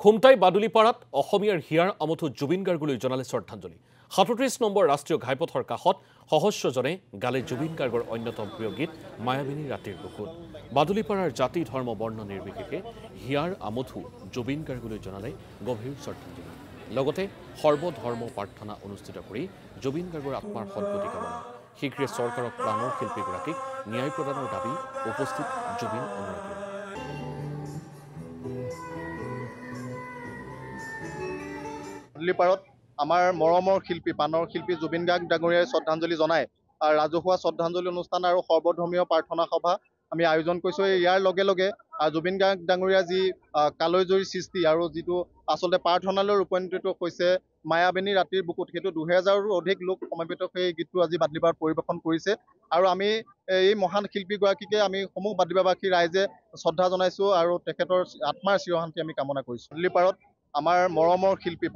খুমটাই বাদুলিপাৰাত অসমীয়াৰ হিয়াৰ আমঠু জুবিন গাৰ্গলৈ জনালে শ্ৰদ্ধাঞ্জলি। ৩৭ নম্বৰ ৰাষ্ট্ৰীয় ঘাইপথৰ কাষত সহস্ৰজনে গালে জুবিন গাৰ্গৰ অন্যতম প্ৰিয় গীত মায়াবিনী ৰাতিৰ বুকুত। বাদুলিপাৰাৰ জাতি ধৰ্ম বৰ্ণ নিৰ্বিশেষে হিয়াৰ আমঠু জুবিন গাৰ্গলৈ জনালে গভীৰ শ্ৰদ্ধাঞ্জলি। লগতে সৰ্বধৰ্ম প্ৰাৰ্থনা অনুষ্ঠিত কৰি জুবিন গাৰ্গৰ আত্মাৰ সদ্গতি কামনা। শীঘ্ৰে চৰকাৰক প্ৰাণৰ শিল্পীগৰাকীক ন্যায় প্ৰদানৰ দাবী উপস্থিত জুবিন অনুৰাগী। বাদুলিপাৰত আমাৰ মৰমৰ শিল্পী প্ৰাণৰ শিল্পী জুবিন গাৰ্গ ডাঙৰীয়াই শ্ৰদ্ধাঞ্জলি জনায় ৰাজহুৱা শ্ৰদ্ধাঞ্জলি অনুষ্ঠান আৰু সৰ্বধৰ্মীয় প্ৰাৰ্থনা সভা আমি আয়োজন কৰিছোঁ। ইয়াৰ লগে লগে জুবিন গাৰ্গ ডাঙৰীয়া যি কালজয়ীৰ সৃষ্টি আৰু যিটো আচলতে প্ৰাৰ্থনালৈ ৰূপান্তৰিত হৈছে মায়াবিনী ৰাতিৰ বুকুত, সেইটো ২০০০ৰো অধিক লোক সমবেত সেই গীতটো আজি বাদুলিপাৰত পৰিৱেশন কৰিছে। আৰু আমি এই মহান শিল্পীগৰাকীকে আমি সমূহ বাদুলিপাৰবাসী ৰাইজে শ্ৰদ্ধা জনাইছোঁ আৰু তেখেতৰ আত্মাৰ চিৰশান্তি আমি কামনা কৰিছোঁ। বাদুলিপাৰত আমাৰ মৰমৰ শিল্পী